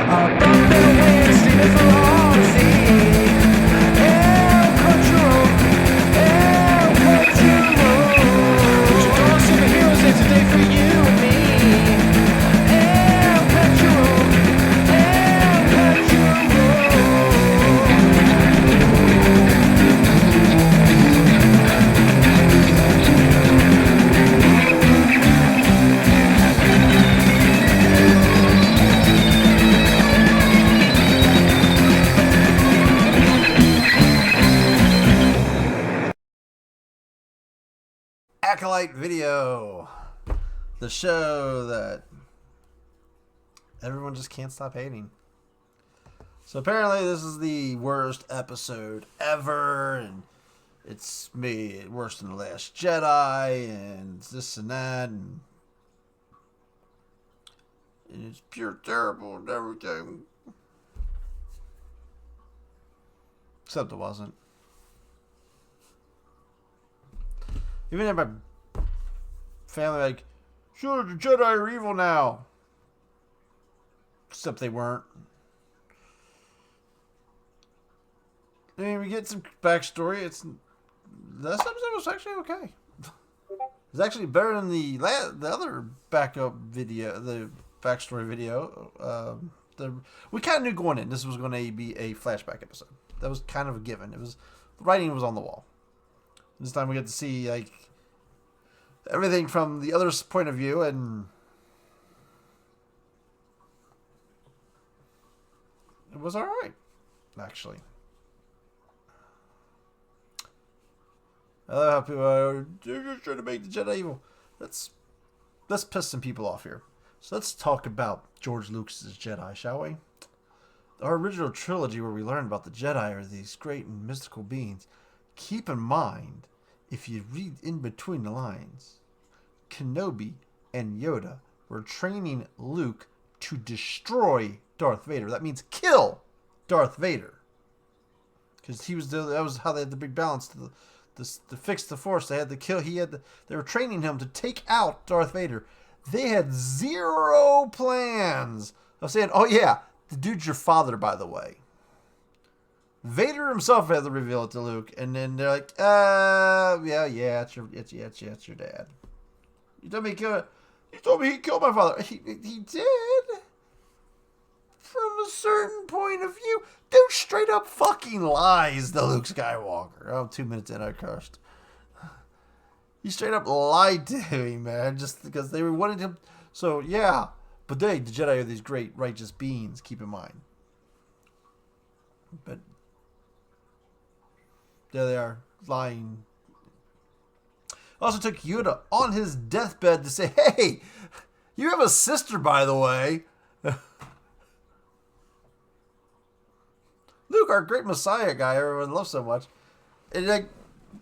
Above their heads, stealing for all to see. El Cachorro, El Cachorro. There's a dawn superheroes here today for you and me. El Cachorro, El Cachorro. Acolyte video, the show that everyone just can't stop hating. So apparently this is the worst episode ever, and it's made worse than The Last Jedi, and this and that, and it's pure terrible and everything. Except it wasn't. Even in my family, like, sure, the Jedi are evil now. Except they weren't. I mean, we get some backstory. This episode was actually okay. It's actually better than the other backup video, the backstory video. We kind of knew going in this was going to be a flashback episode. That was kind of a given. The writing was on the wall. This time we get to see like everything from the other's point of view, and it was all right, actually. I love how people are just trying to make the Jedi evil. Let's piss some people off here. So let's talk about George Lucas's Jedi, shall we? Our original trilogy, where we learn about the Jedi, are these great and mystical beings. Keep in mind, if you read in between the lines, Kenobi and Yoda were training Luke to destroy Darth Vader. That means kill Darth Vader. Because that was how they had the big balance to fix the Force. They had to kill. They were training him to take out Darth Vader. They had zero plans of saying, "Oh yeah, the dude's your father, by the way." Vader himself had to reveal it to Luke, and then they're like, yeah, it's your dad. You told me he killed my father. He did. From a certain point of view. Dude straight up fucking lies to Luke Skywalker. Oh, 2 minutes in, I cursed. He straight up lied to him, man, just because they wanted him. So, yeah. But the Jedi are these great righteous beings, keep in mind. But there they are, lying. Also took Yoda on his deathbed to say, "Hey, you have a sister, by the way." Luke, our great Messiah guy, everyone loves so much. And like,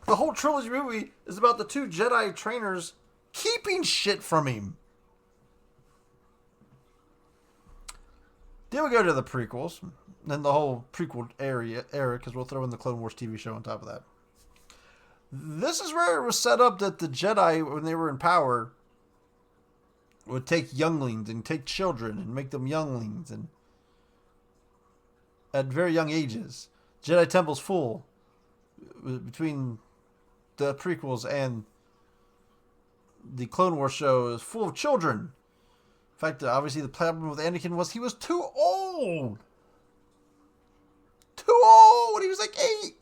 the whole trilogy movie is about the two Jedi trainers keeping shit from him. Then we go to the prequels. Then the whole prequel era, because we'll throw in the Clone Wars TV show on top of that. This is where it was set up that the Jedi, when they were in power, would take younglings and take children and make them younglings, and at very young ages. Jedi Temple's full between the prequels and the Clone Wars show is full of children. In fact, obviously the problem with Anakin was he was too old. Too old. He was like 8.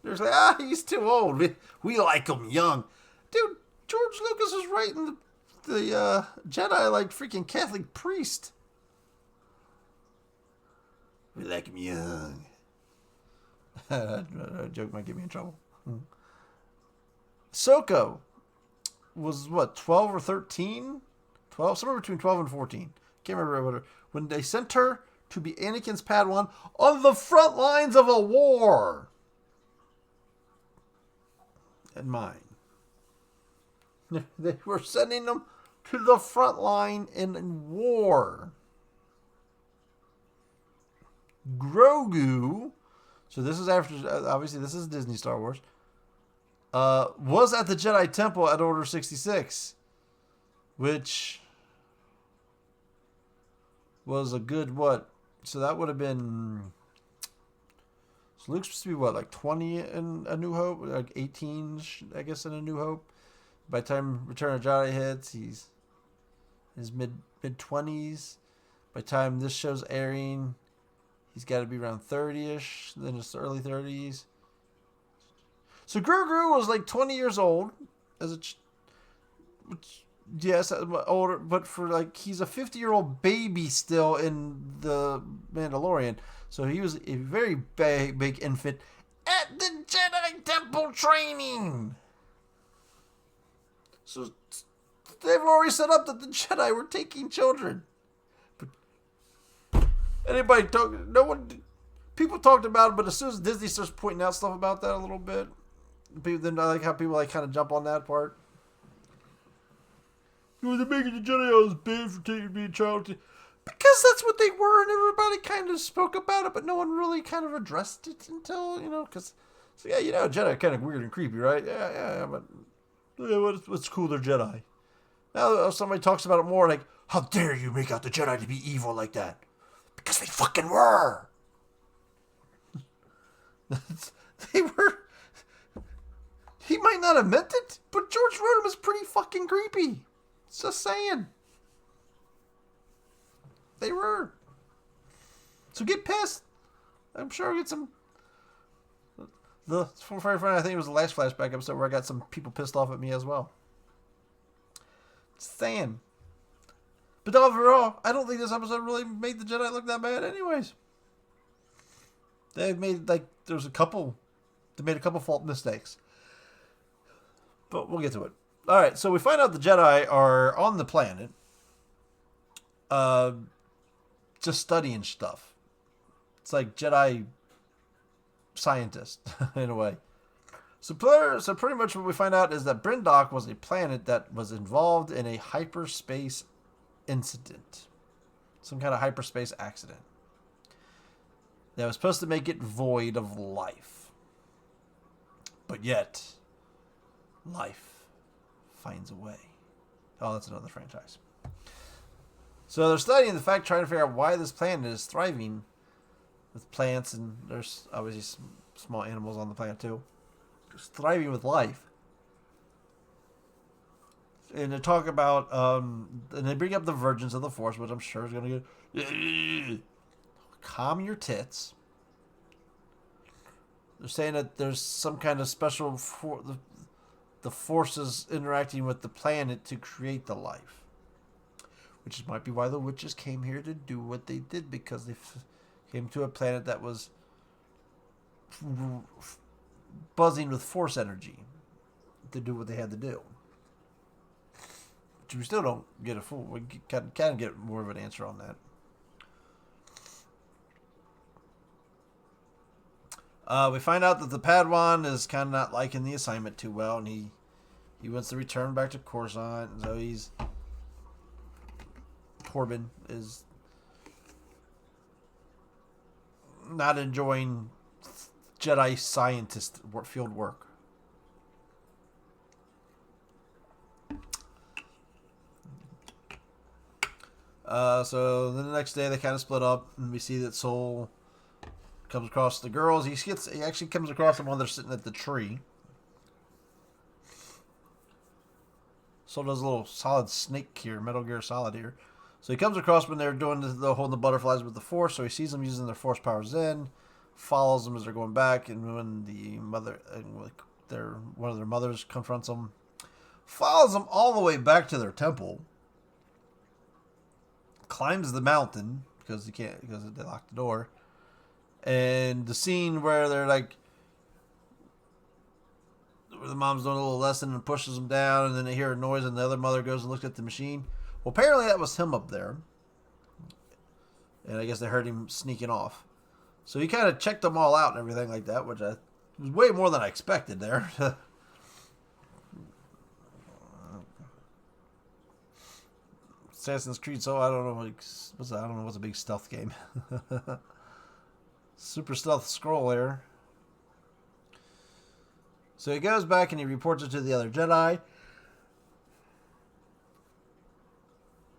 They're like, he's too old. We like him young. Dude, George Lucas was writing the Jedi like freaking Catholic priest. We like him young. That joke might get me in trouble. Ahsoka was what, 12 or 13? 12, somewhere between 12 and 14. Can't remember when they sent her to be Anakin's Padawan on the front lines of a war. And mine. They were sending them to the front line in war. Grogu, so this is after, obviously this is Disney Star Wars, was at the Jedi Temple at Order 66, which was a good, So that would have been. So Luke's supposed to be what, like 20 in A New Hope, like 18, I guess, in A New Hope. By the time Return of the Jedi hits, he's in his mid 20s. By the time this show's airing, he's got to be around 30ish, then it's the early 30s. So Grogu was like 20 years old as a, which, yes, older, but for like he's a 50-year-old baby still in the Mandalorian. So he was a very big infant at the Jedi Temple training. So they've already set up that the Jedi were taking children. But people talked about it, but as soon as Disney starts pointing out stuff about that a little bit, then I like how people like kind of jump on that part. They're making the Jedi as bad for taking me a child. Because that's what they were, and everybody kind of spoke about it, but no one really kind of addressed it until, because, so yeah, Jedi are kind of weird and creepy, right? Yeah, but what's cool, they're Jedi. Now somebody talks about it more, like, how dare you make out the Jedi to be evil like that? Because they fucking were! They were... He might not have meant it, but George Roden was pretty fucking creepy. Just saying. They were. So get pissed. I'm sure I'll get some... I think it was the last flashback episode where I got some people pissed off at me as well. Just saying. But overall, I don't think this episode really made the Jedi look that bad anyways. They made, they made a couple fault mistakes. But we'll get to it. Alright, so we find out the Jedi are on the planet. Just studying stuff. It's like Jedi scientists, in a way. So pretty much what we find out is that Brindok was a planet that was involved in a hyperspace incident. Some kind of hyperspace accident. That was supposed to make it void of life. But yet, life finds a way. Oh, that's another franchise. So they're studying the fact, trying to figure out why this planet is thriving with plants, and there's obviously small animals on the planet too. Just thriving with life. And they talk about, and they bring up the virgins of the Force, which I'm sure is going to get... Calm your tits. They're saying that there's some kind of special... the forces interacting with the planet to create the life. Which might be why the witches came here to do what they did, because they came to a planet that was buzzing with force energy to do what they had to do. Which we still don't get we kind of get more of an answer on that. We find out that the Padawan is kind of not liking the assignment too well, and he wants to return back to Coruscant. So Corbin is not enjoying Jedi scientist field work. So then the next day they kind of split up, and we see that Sol comes across the girls. He actually comes across them while they're sitting at the tree. Sol does a little Solid Snake here, Metal Gear Solid here. So he comes across when they're doing the holding the butterflies with the Force. So he sees them using their Force powers in, follows them as they're going back, and when the mother, one of their mothers confronts them, follows them all the way back to their temple, climbs the mountain because they locked the door, and the scene where they're like, where the mom's doing a little lesson and pushes them down, and then they hear a noise, and the other mother goes and looks at the machine. Well, apparently that was him up there. And I guess they heard him sneaking off. So he kind of checked them all out and everything like that, which was way more than I expected there. Assassin's Creed, so I don't know what's a big stealth game. Super stealth scroll there. So he goes back and he reports it to the other Jedi.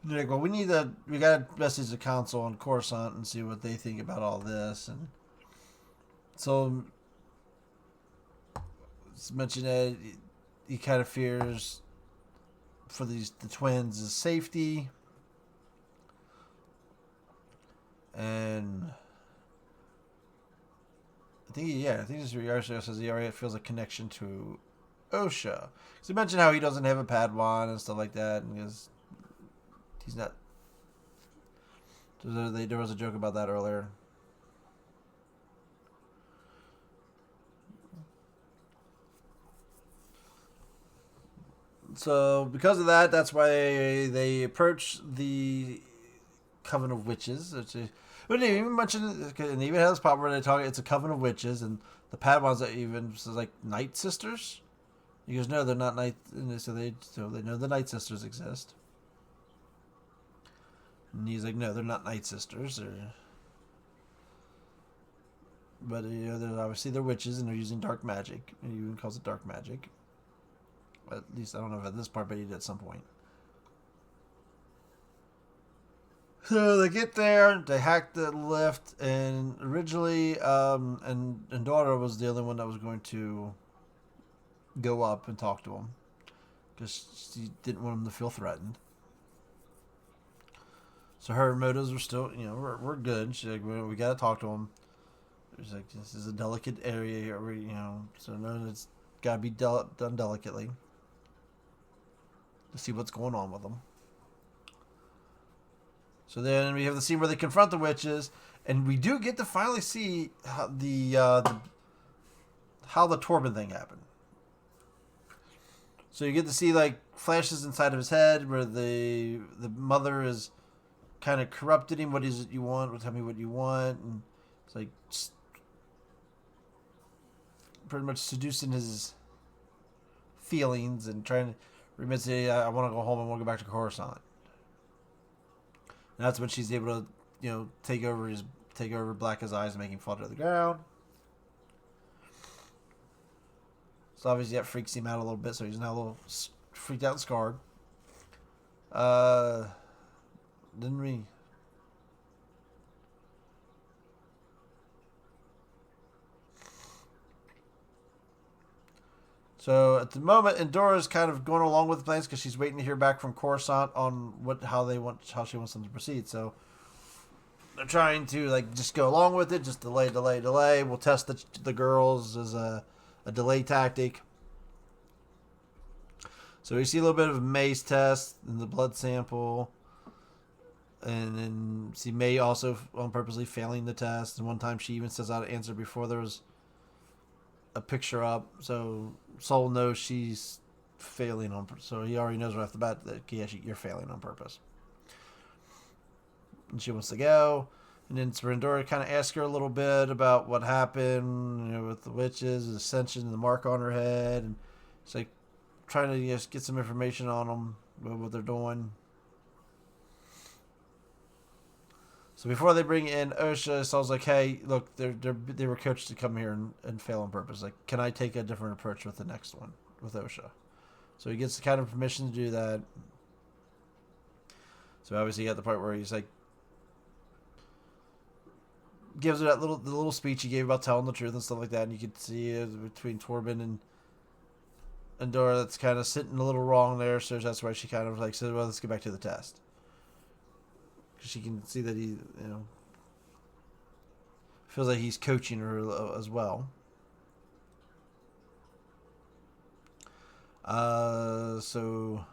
They're like, well, we got to message the council on Coruscant and see what they think about all this. And so it's mentioned that he kind of fears for the twins' safety. And I think this also says he already feels a connection to Osha. Because he mentioned how he doesn't have a Padawan and stuff like that, and he's not. There was a joke about that earlier. So because of that, that's why they approach the Coven of Witches. But they even mention it, and even has part where they talk. It's a Coven of Witches, and the Padawans that even says like Night Sisters. He goes, no, they're not Night. So they know the Night Sisters exist. And he's like, no, they're not Night Sisters. But they're obviously they're witches, and they're using dark magic. And he even calls it dark magic. At least I don't know if at this part, but he did at some point. So they get there, they hack the lift, and originally, and Dora was the only one that was going to go up and talk to him because she didn't want him to feel threatened. So her motives were still, we're good. She's like, we got to talk to him. She's like, this is a delicate area here, so no, it's got to be done delicately to see what's going on with them. So then we have the scene where they confront the witches, and we do get to finally see how the Torben thing happened. So you get to see like flashes inside of his head where the mother is kind of corrupted him. What is it you want? Well, tell me what you want. And it's like pretty much seducing his feelings and trying to say, I want to go home. I want to go back to Coruscant. And that's when she's able to, take over Black's eyes and make him fall to the ground. So obviously that freaks him out a little bit, so he's now a little freaked out and scarred. Didn't we? So at the moment, Endora's kind of going along with the plans because she's waiting to hear back from Coruscant on how she wants them to proceed. So they're trying to just go along with it, just delay. We'll test the girls as a delay tactic. So we see a little bit of a maze test in the blood sample, and then see May also purposely failing the test. And one time she even says how to answer before there was a picture up, so Soul knows she's failing on purpose. So he already knows right off the bat that you're failing on purpose. And she wants to go. And then Endora kind of asks her a little bit about what happened, with the witches, the ascension, and the mark on her head. And it's like trying to get some information on them, what they're doing. So before they bring in Osha, Saul's like, hey, look, they were coached to come here and fail on purpose. Like, can I take a different approach with the next one, with Osha? So he gets the kind of permission to do that. So obviously you got the part where he's like, gives her the little speech he gave about telling the truth and stuff like that. And you could see between Torben and Dora that's kind of sitting a little wrong there. So that's why she kind of said, well, let's get back to the test. She can see that he, feels like he's coaching her as well. So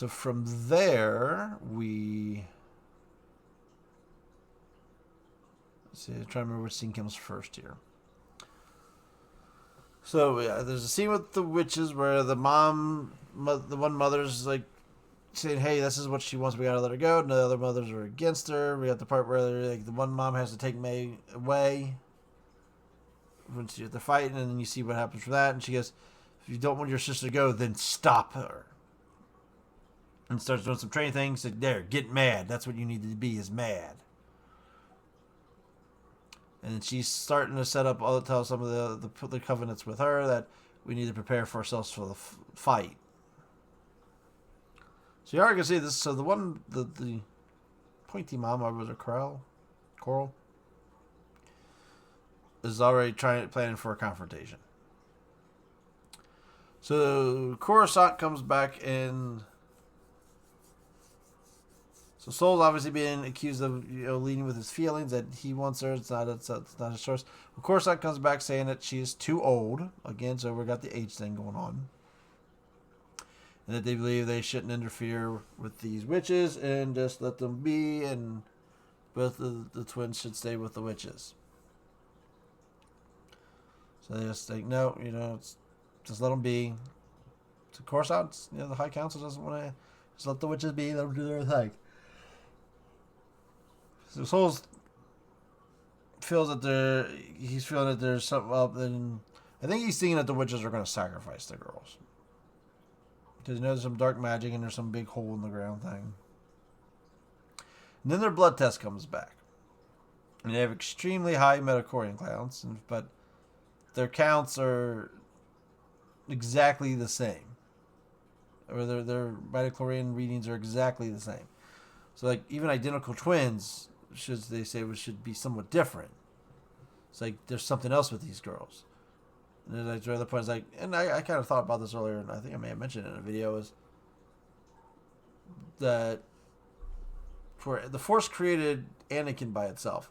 from there, let's see, I'm trying to remember which scene comes first here. So yeah, there's a scene with the witches where the one mother's like saying, "Hey, this is what she wants. We gotta let her go." And the other mothers are against her. We got the part where the one mom has to take May away when they're fighting, and then you see what happens for that. And she goes, "If you don't want your sister to go, then stop her." And starts doing some training things. Like, there, get mad. That's what you need to be, is mad. And she's starting to set up tell some of the covenants with her that we need to prepare for ourselves for the fight. So you already can see this. So the pointy mama was a coral, is already planning for a confrontation. So Coruscant comes back and so Soul's obviously being accused of leading with his feelings that he wants her. It's not his choice. Of course, that comes back saying that she is too old again. So we got the age thing going on, and that they believe they shouldn't interfere with these witches and just let them be, and both the twins should stay with the witches. So they just think, no, just let them be. So of course, the High Council doesn't want to just let the witches be. Let them do their thing. So Souls feels that he's feeling that there's something up, and I think he's thinking that the witches are going to sacrifice the girls. Because there's some dark magic and there's some big hole in the ground thing. And then their blood test comes back. And they have extremely high metachlorine counts, but their counts are exactly the same. Or their metachlorine readings are exactly the same. So like even identical twins should be somewhat different. It's like there's something else with these girls. And there's like other points like, and I kind of thought about this earlier, and I think I may have mentioned it in a video, is that for the Force created Anakin by itself.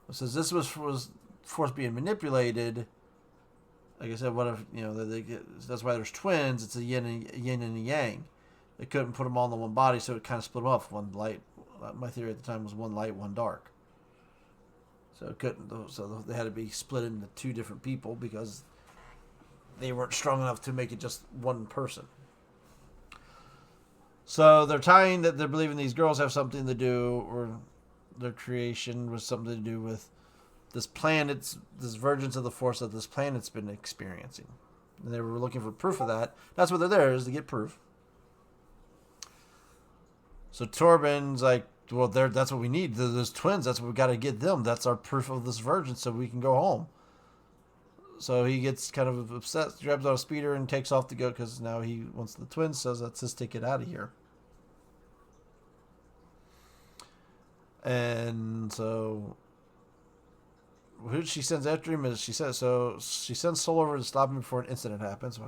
It says this was Force being manipulated. Like I said, what if that's why there's twins? It's a yin and a yang. They couldn't put them all in one body, so it kind of split them up. One light. My theory at the time was one light, one dark. So it couldn't. So they had to be split into two different people because they weren't strong enough to make it just one person. So they're tying that they're believing these girls have something to do, or their creation was something to do with this vergence of the Force that this planet's been experiencing. And they were looking for proof of that. That's what they're there, is to get proof. So Torben's like, well, that's what we need. Those twins, that's what we got to get them. That's our proof of this vergence so we can go home. So he gets kind of upset, grabs on a speeder and takes off to go because now he wants the twins, says that's his ticket out of here. And so who she sends after him is she sends Soul over to stop him before an incident happens.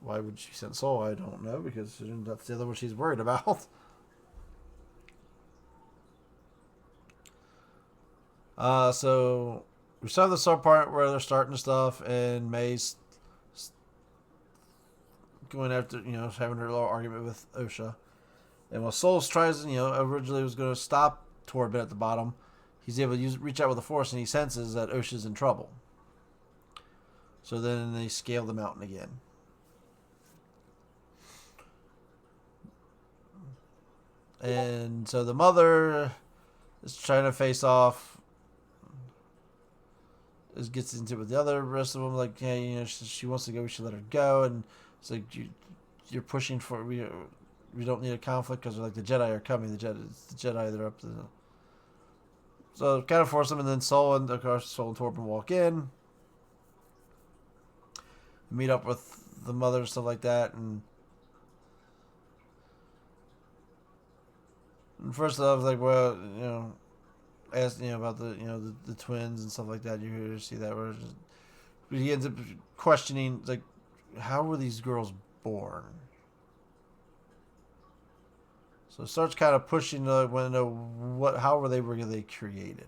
Why would she send Soul? I don't know, because that's the other one she's worried about. So we saw the start part where they're starting stuff, and May's going after, having her little argument with Osha. And while Soul tries, originally was going to stop Torben at the bottom, he's able to reach out with the Force, and he senses that Osha's in trouble. So then they scale the mountain again. And so the mother is trying to face off. Gets into it with the rest of them, like, hey, she wants to go, we should let her go. And it's like, you're pushing for, we don't need a conflict because like the Jedi are coming. The Jedi, they're up to. So kind of force them, and then Soul and Torben walk in, meet up with the mother and stuff like that, and first off, like, well, asked about the twins and stuff like that. You hear see that where he ends up questioning, like, how were these girls born? So it starts kind of pushing to want to know how were they created,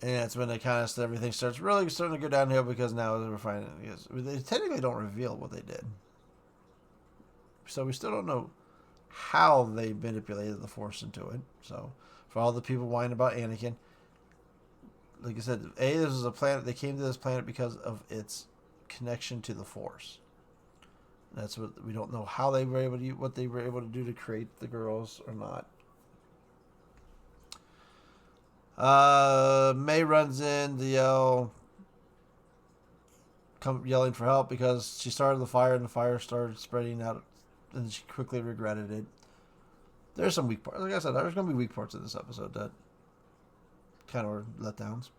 and that's when everything starts really starting to go downhill, because now we're finding they technically don't reveal what they did, so we still don't know how they manipulated the Force into it. So for all the people whining about Anakin, like I said, this was a planet. They came to this planet because of its connection to the Force. That's what we don't know, how they were able to what they were able to do to create the girls or not. May runs in to yelling for help because she started the fire and the fire started spreading out, and she quickly regretted it. There's some weak parts. Like I said, there's going to be weak parts in this episode that kind of were letdowns.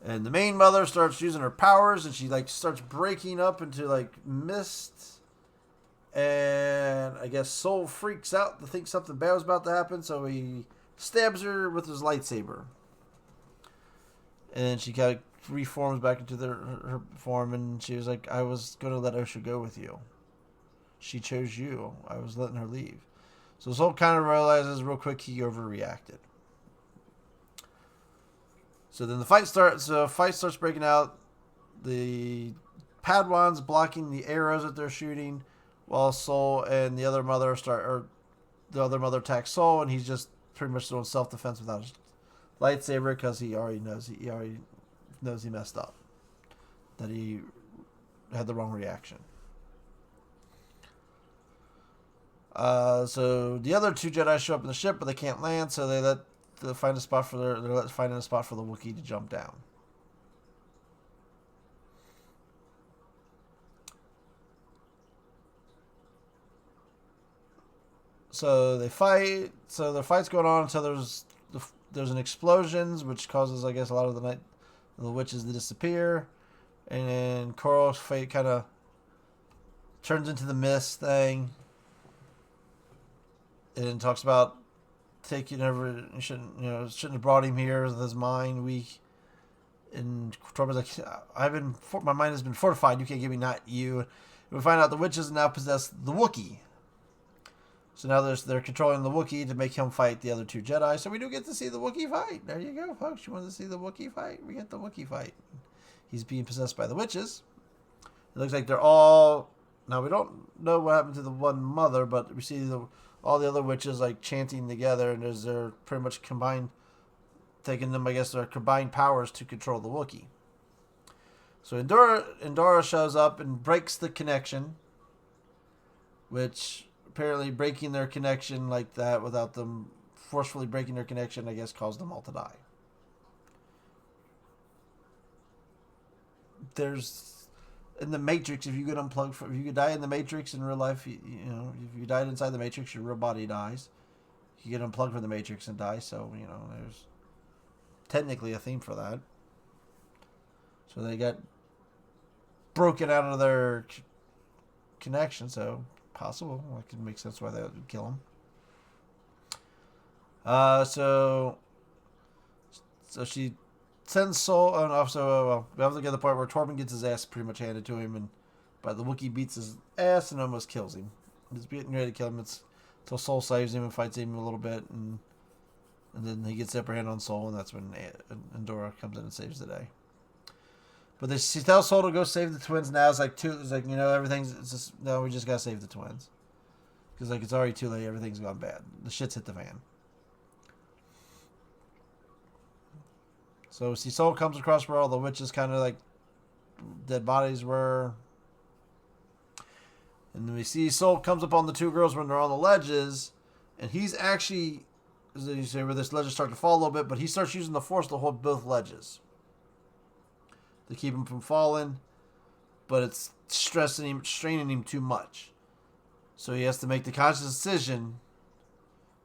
And the main mother starts using her powers, and she like starts breaking up into like mist. And I guess Soul freaks out to think something bad was about to happen, so he stabs her with his lightsaber. And she kind of reforms back into her form, and she was like, I was going to let Osha go with you. She chose you. I was letting her leave. So Soul kind of realizes real quick he overreacted. So then the fight starts. So fight starts breaking out. The Padawans blocking the arrows that they're shooting, while Soul and the other mother attacks Soul, and he's just pretty much doing self defense without his lightsaber because he already knows he messed up, that he had the wrong reaction. So the other two Jedi show up in the ship, but they can't land, so they find a spot for they're finding a spot for the Wookiee to jump down. So they fight. So the fight's going on until there's an explosion, which causes, I guess, a lot of the witches to disappear, and then Koral's fate kind of turns into the mist thing, and talks about taking over. Shouldn't have brought him here with his mind weak. And Torba's like, my mind has been fortified. You can't give me, not you. And we find out the witches now possess the Wookiee. So now they're controlling the Wookiee to make him fight the other two Jedi. So we do get to see the Wookiee fight. There you go, folks. You want to see the Wookiee fight? We get the Wookiee fight. He's being possessed by the witches. It looks like they're all... Now, we don't know what happened to the one mother, but we see all the other witches like chanting together, and they're pretty much combined, taking them, I guess, their combined powers to control the Wookiee. So Endora shows up and breaks the connection, which... apparently breaking their connection like that without them forcefully breaking their connection, I guess, caused them all to die. There's in the Matrix, if you get unplugged if you could die in the Matrix in real life, if you died inside the Matrix, your real body dies. You get unplugged from the Matrix and die. So there's technically a theme for that. So they got broken out of their connection. So. Possible. It can make sense why they would kill him. So she sends Soul, and also we have to get to the part where Torben gets his ass pretty much handed to him, but the Wookiee beats his ass and almost kills him. He's getting ready to kill him. Until Soul saves him and fights him a little bit, and then he gets the upper hand on Soul, and that's when Endora comes in and saves the day. But she tells Soul to go save the twins now. It's like everything's... It's just... No, we just gotta save the twins. Because, it's already too late. Everything's gone bad. The shit's hit the fan. So, see, Soul comes across where all the witches kind of, dead bodies were. And then we see Soul comes upon the two girls when they're on the ledges. And he's actually... As you say, where this ledges start to fall a little bit, but he starts using the Force to hold both ledges. To keep him from falling, but it's straining him too much. So he has to make the conscious decision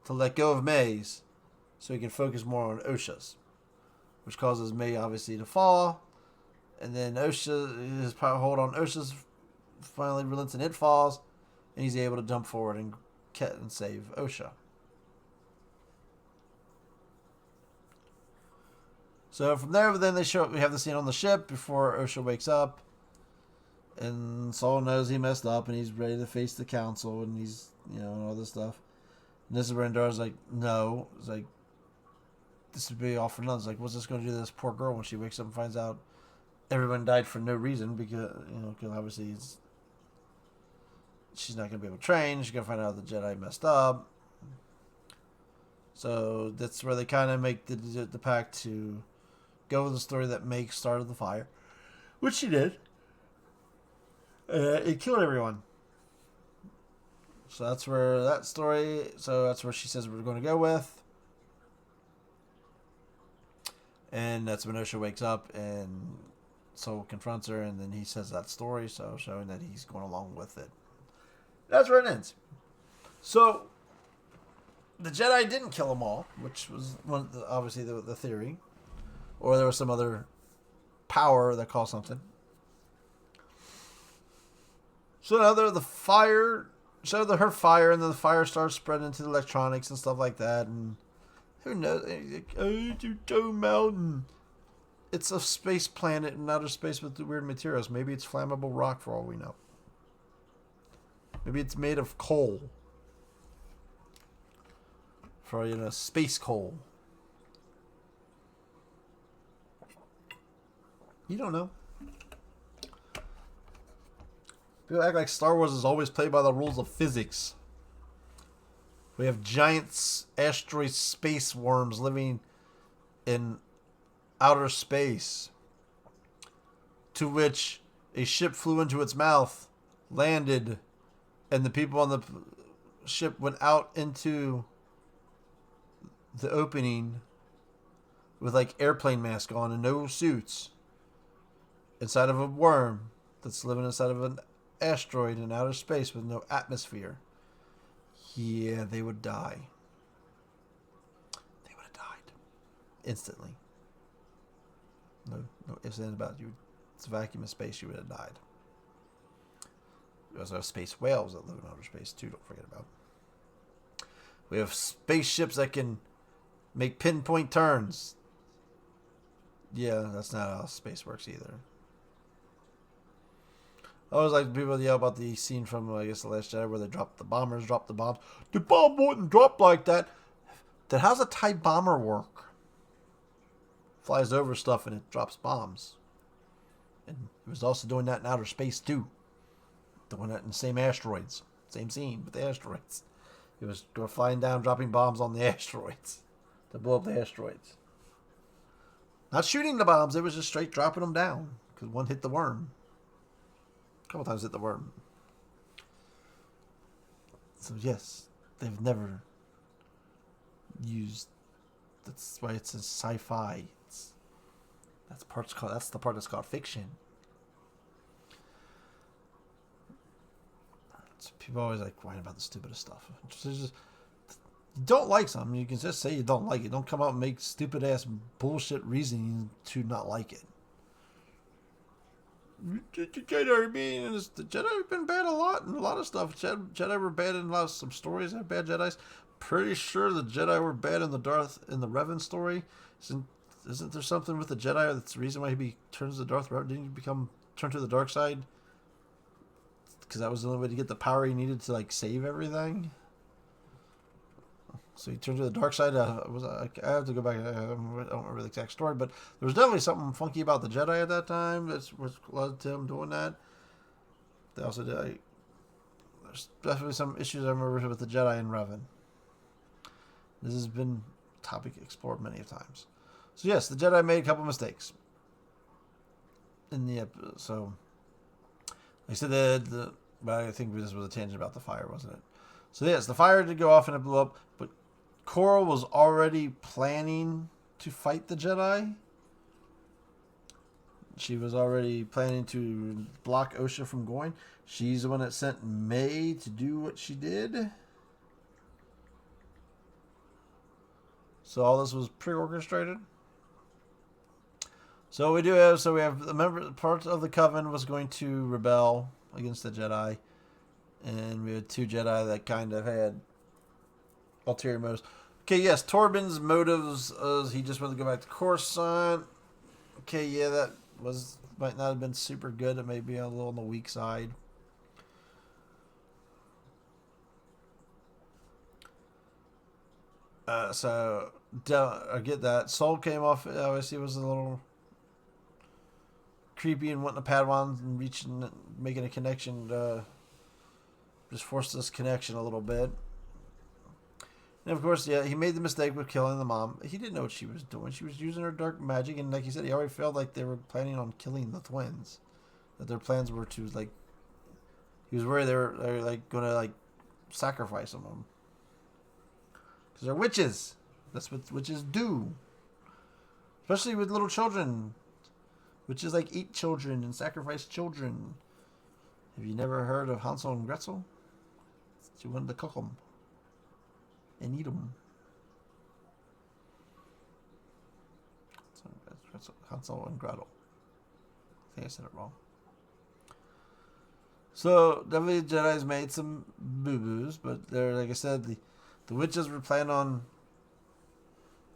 to let go of May's so he can focus more on Osha's, which causes May obviously to fall. And then his hold on Osha's finally relents and it falls, and he's able to jump forward and save Osha. So from there, then we have the scene on the ship before Osha wakes up, and Soul knows he messed up, and he's ready to face the council, and he's and all this stuff. And this is where Endora's like, no, it's like this would be all for nothing. It's like, what's this going to do to this poor girl when she wakes up and finds out everyone died for no reason? Because obviously she's not going to be able to train. She's going to find out the Jedi messed up. So that's where they kind of make the pact to go with the story that Meg started the fire, which she did. It killed everyone. So that's where that story. So that's where she says we're going to go with, and that's when Osha wakes up and Soul confronts her, and then he says that story. So showing that he's going along with it. That's where it ends. So the Jedi didn't kill them all, which was obviously the theory. Or there was some other power that caused something. So now they're the fire. So her fire, and then the fire starts spreading into the electronics and stuff like that. And who knows? Oh, Dome Mountain. It's a space planet in outer space with the weird materials. Maybe it's flammable rock for all we know. Maybe it's made of coal. For, space coal. You don't know. People act like Star Wars is always played by the rules of physics. We have giant asteroid space worms living in outer space, to which a ship flew into its mouth, landed, and the people on the ship went out into the opening with like airplane mask on and no suits inside of a worm that's living inside of an asteroid in outer space with no atmosphere. Yeah, they would die. They would have died instantly. No ifs and about it. It's a vacuum of space. You would have died. We also have space whales that live in outer space too. Don't forget about. We have spaceships that can make pinpoint turns. Yeah, that's not how space works either. I always like people yell about the scene from, I guess, The Last Jedi where they dropped the bombs. The bomb wouldn't drop like that. Then how's a TIE bomber work? Flies over stuff and it drops bombs. And it was also doing that in outer space too. Doing that in the same asteroids. Same scene with the asteroids. It was flying down, dropping bombs on the asteroids to blow up the asteroids. Not shooting the bombs, it was just straight dropping them down. Because one hit the worm. A couple times hit the worm. So yes, they've never used. That's why it's a sci-fi. That's the part that's called fiction. So people always like whine about the stupidest stuff. You don't like something, you can just say you don't like it. Don't come out and make stupid ass bullshit reasoning to not like it. The Jedi have been bad a lot in a lot of stuff. Jedi were bad in some stories. Have bad Jedi's. Pretty sure the Jedi were bad in the Revan story. Isn't there something with the Jedi that's the reason why he turns to Darth Revan? Didn't he turn to the dark side? Because that was the only way to get the power he needed to like save everything. So he turned to the dark side. I have to go back. I don't remember the exact story, but there was definitely something funky about the Jedi at that time. That's what led to him doing that. They also did. There's definitely some issues I remember with the Jedi and Revan. This has been a topic explored many times. So yes, the Jedi made a couple mistakes in the episode. So I said but I think this was a tangent about the fire, wasn't it? So yes, the fire did go off and it blew up, but Coral was already planning to fight the Jedi. She was already planning to block Osha from going. She's the one that sent May to do what she did. So all this was pre-orchestrated. So we have the part of the Coven was going to rebel against the Jedi, and we had two Jedi that kind of had ulterior motives. Okay, yes, Torben's motives he just wanted to go back to Coruscant. Okay, yeah, that might not have been super good. It may be a little on the weak side. So I get that. Soul came off. Obviously, was a little creepy and wanting a Padawan and making a connection. Just forced this connection a little bit. And of course, yeah, he made the mistake with killing the mom. He didn't know what she was doing. She was using her dark magic, and like you said, he already felt like they were planning on killing the twins. That their plans were to like. He was worried they were like going to like sacrifice them. Because they're witches. That's what witches do. Especially with little children. Witches like eat children and sacrifice children. Have you never heard of Hansel and Gretel? She wanted to cook them. And eat them. So that's Hansel and Gretel. think I said it wrong. So definitely the Jedi's made some boo-boos, but they're, like I said, the witches were planning on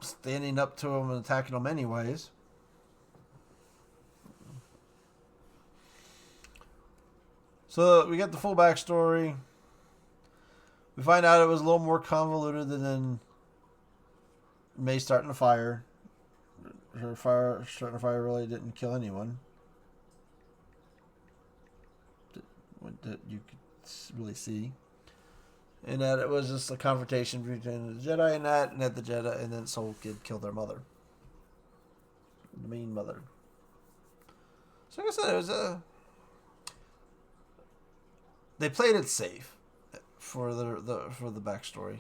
standing up to them and attacking them anyways. So we get the full backstory. We find out it was a little more convoluted than May starting a fire. Starting a fire really didn't kill anyone. That you could really see. And that it was just a confrontation between the Jedi and that the Jedi and then Soul Kid killed their mother. The mean mother. So like I said, it was they played it safe for the backstory.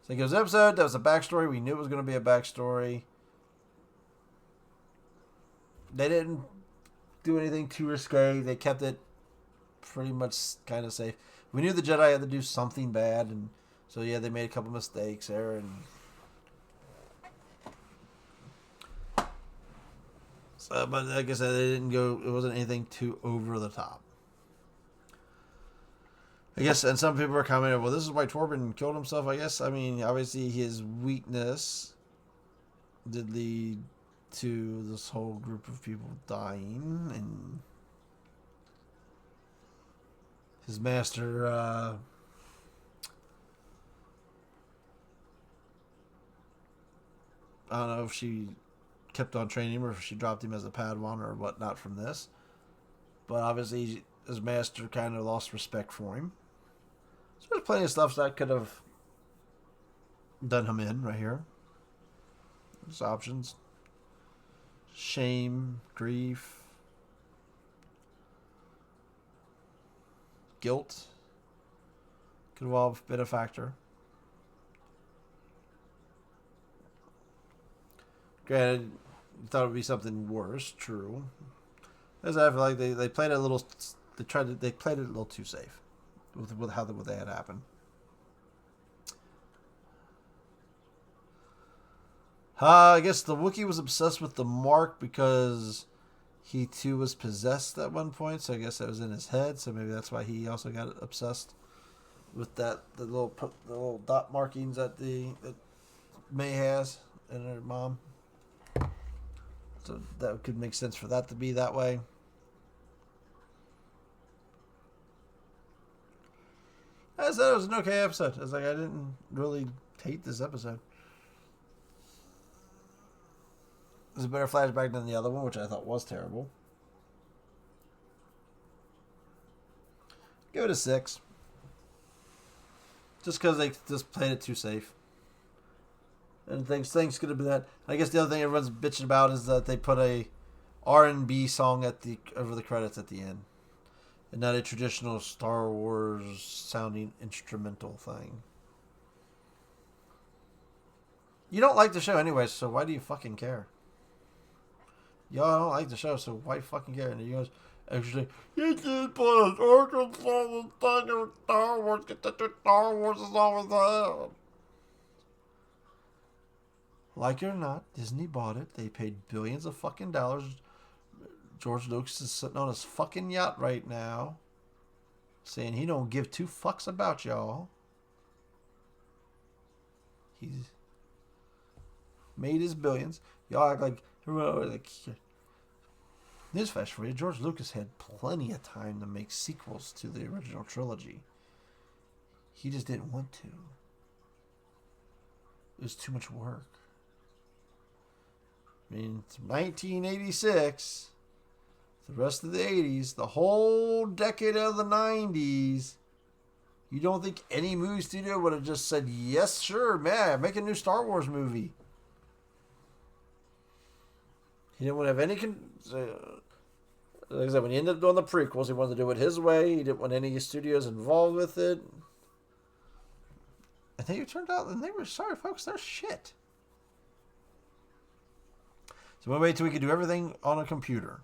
So it was an episode, that was a backstory. We knew it was going to be a backstory. They didn't do anything too risque. They kept it pretty much kind of safe. We knew the Jedi had to do something bad, and so yeah, they made a couple mistakes there, and so, but like I said, they didn't go. It wasn't anything too over the top. I guess, and some people are commenting, well, this is why Torben killed himself. I guess, I mean, obviously his weakness did lead to this whole group of people dying, and his master, I don't know if she kept on training him or if she dropped him as a Padawan or whatnot from this. But obviously, his master kind of lost respect for him. So there's plenty of stuff that could have done him in right here. There's options. Shame, grief, guilt could have all been a factor. Granted, you thought it would be something worse, true. As I feel like they played it a little, they played it a little too safe with how what they had happened. I guess the Wookiee was obsessed with the mark because he too was possessed at one point. So I guess that was in his head. So maybe that's why he also got obsessed with that the little dot markings that May has and her mom. So that could make sense for that to be that way. I said it was an okay episode. I was like, I didn't really hate this episode. It was a better flashback than the other one, which I thought was terrible. Give it a 6. Just because they just played it too safe. And things could have been that. I guess the other thing everyone's bitching about is that they put a R&B song over the credits at the end. And not a traditional Star Wars sounding instrumental thing. You don't like the show anyway, so why do you fucking care? Y'all don't like the show, so why fucking care? And he goes, actually, you just put an organ song in Star Wars, get the Star Wars is over there. Like it or not, Disney bought it. They paid billions of fucking dollars. George Lucas is sitting on his fucking yacht right now, saying he don't give two fucks about y'all. He's made his billions. Y'all act like everyone like. Newsflash for you: George Lucas had plenty of time to make sequels to the original trilogy. He just didn't want to. It was too much work. I mean, it's 1986. The rest of the 80s, the whole decade of the 90s, you don't think any movie studio would have just said, yes, sure, man, make a new Star Wars movie. He didn't want to have any... like I said, when he ended up doing the prequels, he wanted to do it his way. He didn't want any studios involved with it. And then it turned out, and they were, sorry folks, they're shit. So we wait till we could do everything on a computer.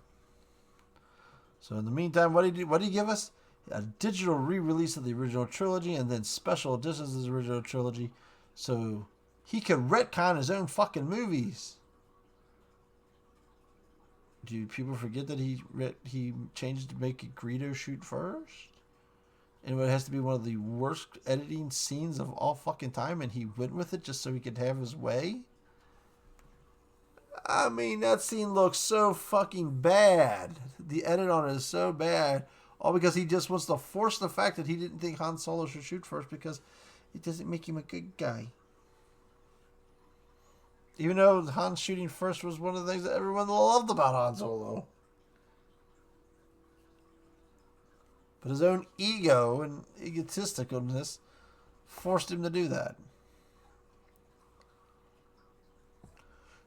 So in the meantime, what did he give us? A digital re-release of the original trilogy and then special editions of the original trilogy. So he could retcon his own fucking movies. Do people forget that he changed to make Greedo shoot first? And it has to be one of the worst editing scenes of all fucking time, and he went with it just so he could have his way? I mean, that scene looks so fucking bad. The edit on it is so bad. All because he just wants to force the fact that he didn't think Han Solo should shoot first because it doesn't make him a good guy. Even though Han shooting first was one of the things that everyone loved about Han Solo. But his own ego and egotisticalness forced him to do that.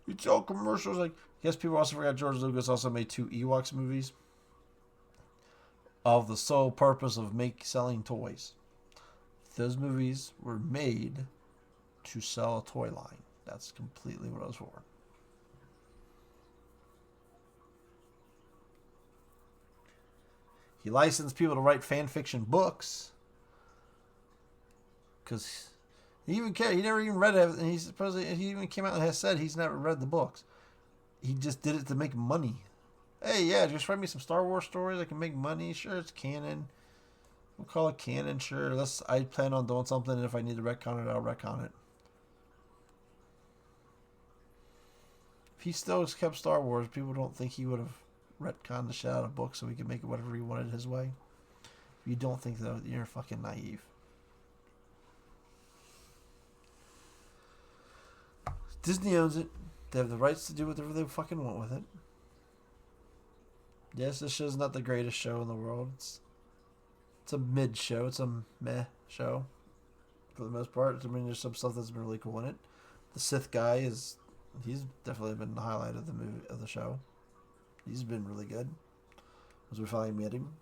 You tell commercials like... Yes, people also forgot George Lucas also made 2 Ewoks movies of the sole purpose of selling toys. Those movies were made to sell a toy line. That's completely what it was for. He licensed people to write fan fiction books because he even cared. He never even read it, and he even came out and has said he's never read the books. He just did it to make money. Hey, yeah, just write me some Star Wars stories. I can make money. Sure, it's canon. We'll call it canon. Sure, I plan on doing something, and if I need to retcon it, I'll retcon it. If he still kept Star Wars, people don't think he would have retconned the shit out of books so he could make it whatever he wanted his way. If you don't think that, you're fucking naive. Disney owns it. They have the rights to do whatever they fucking want with it. Yes, this show's not the greatest show in the world. It's a mid show. It's a meh show for the most part. I mean, there's some stuff that's been really cool in it. The Sith guy he's definitely been the highlight of the show. He's been really good as we finally met him.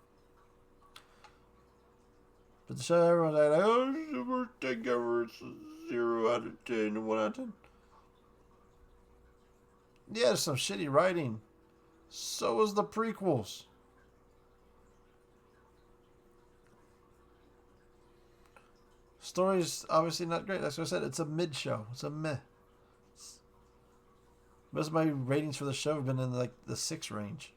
But the show, everyone's like, oh, it's the worst thing ever. It's a 0 out of 10, 1 out of 10. Yeah, there's some shitty writing. So was the prequels. Story's obviously not great. That's what I said. It's a mid show. It's a meh. Most of my ratings for the show have been in like the 6 range.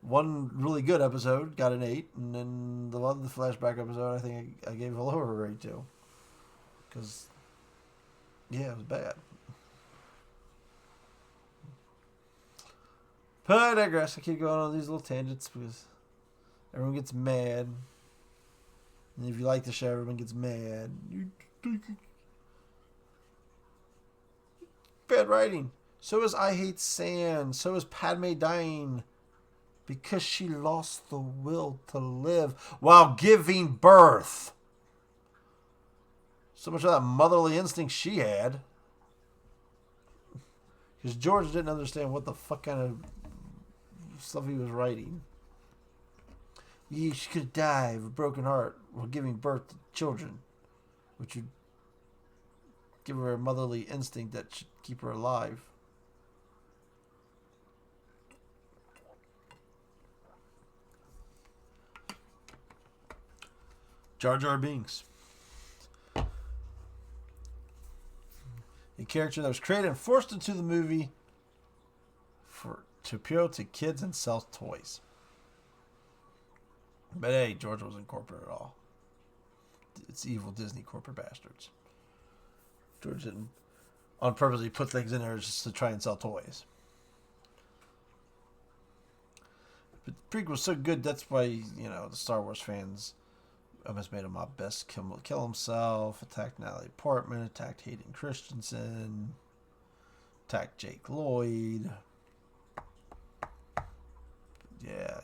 One really good episode got an 8, and then the flashback episode I think I gave a lower rate to. Because, yeah, it was bad. But I digress. I keep going on these little tangents because everyone gets mad. And if you like the show, everyone gets mad. Bad writing. So is I Hate Sand. So is Padme dying because she lost the will to live while giving birth. So much of that motherly instinct she had. Because George didn't understand what the fuck kind of stuff he was writing. She could die of a broken heart while giving birth to children, which would give her a motherly instinct that should keep her alive. Jar Jar Binks. A character that was created and forced into the movie to appeal to kids and sell toys. But hey, George wasn't corporate at all. It's evil Disney corporate bastards. George didn't on purpose put things in there just to try and sell toys. But the prequel was so good, that's why, the Star Wars fans almost made him my best kill himself, attacked Natalie Portman, attacked Hayden Christensen, attacked Jake Lloyd. Yeah,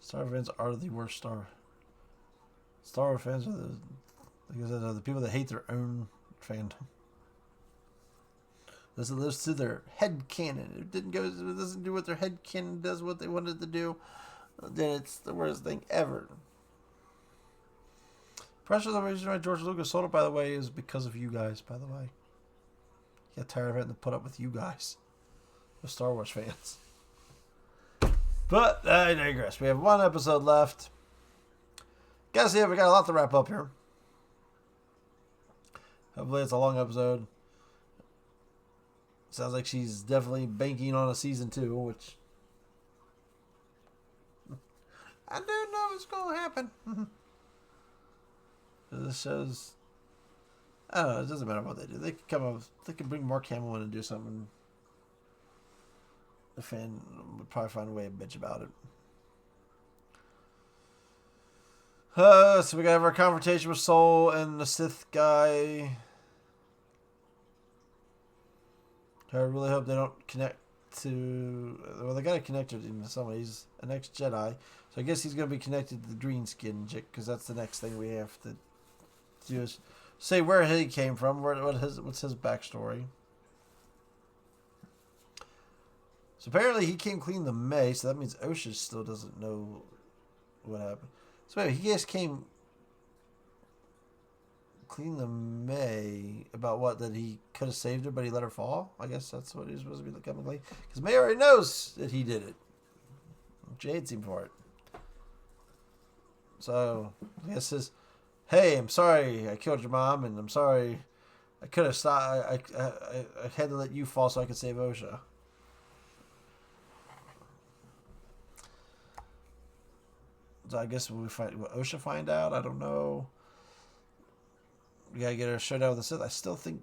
Star Wars fans are the worst Star Wars fans are the people that hate their own fandom. This lives to their head canon. It doesn't do what their head canon does, what they wanted to do. Then it's the worst thing ever. Pressure, the reason why George Lucas sold it, by the way, is because of you guys, by the way. He got tired of having to put up with you guys. The Star Wars fans. But I digress. We have 1 episode left. Guys, yeah, we got a lot to wrap up here. Hopefully it's a long episode. Sounds like she's definitely banking on a season 2, which I don't know what's going to happen. This shows. I don't know. It doesn't matter what they do. They could come up. They could bring Mark Hamill in and do something. The fan would probably find a way to bitch about it. So we gotta have our confrontation with Soul and the Sith guy. I really hope they don't connect to. Well, they gotta connect to somebody. He's an ex-Jedi, so I guess he's gonna be connected to the green skin chick, because that's the next thing we have to do is say where he came from, what's his backstory. So apparently he came clean to May, so that means Osha still doesn't know what happened. So anyway, he just came clean to May about what, that he could have saved her, but he let her fall. I guess that's what he was supposed to be coming clean, because May already knows that he did it. She hates him for it. So I guess his, hey, I'm sorry I killed your mom, and I'm sorry I could have stopped. I had to let you fall so I could save Osha. So I guess will Osha find out? I don't know. We gotta get her showdown with the Sith. I still think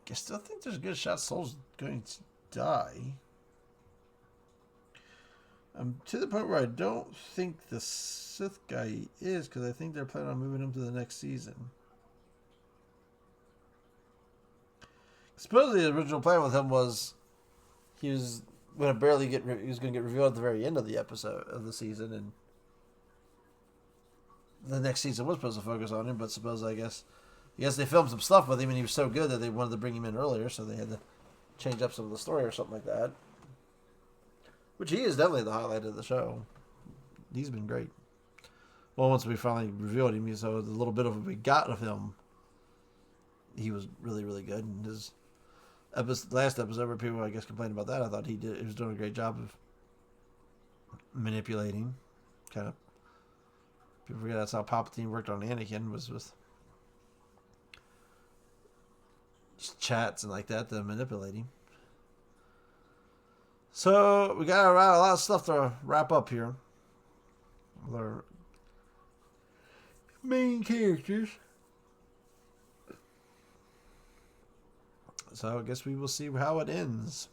there's a good shot Soul's going to die. I'm to the point where I don't think the Sith guy is, because I think they're planning on moving him to the next season. Supposedly the original plan with him was he was going to get revealed at the very end of the episode of the season, and the next season was supposed to focus on him, but I guess they filmed some stuff with him, and he was so good that they wanted to bring him in earlier, so they had to change up some of the story or something like that. Which he is definitely the highlight of the show. He's been great. Well, once we finally revealed him, so the little bit of what we got of him, he was really, really good. And his last episode, where people, I guess, complained about that, I thought he was doing a great job of manipulating, kind of. People forget that's how Palpatine worked on Anakin, was with just chats and like that to manipulate him. So we got a lot of stuff to wrap up here with our main characters. So I guess we will see how it ends.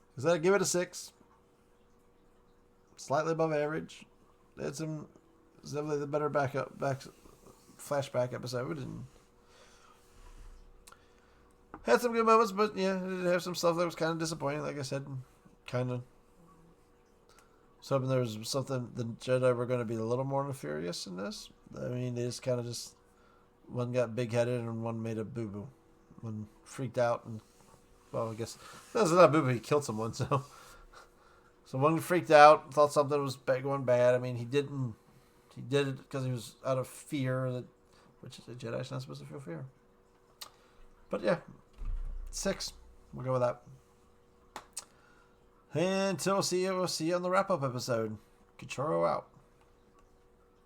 Because I give it a 6. Slightly above average. It's definitely the better flashback episode, and had some good moments, but yeah, it did have some stuff that was kind of disappointing. Like I said, kind of. So hoping there was something the Jedi were going to be a little more nefarious in this. I mean, they just one got big headed and one made a boo boo. One freaked out and, well, I guess that's not a boo boo. He killed someone, so one freaked out, thought something was going bad. I mean, he did it because he was out of fear, which is a Jedi's not supposed to feel fear. But yeah, 6. We'll go with that. Until we'll see you on the wrap-up episode. Cachorro out.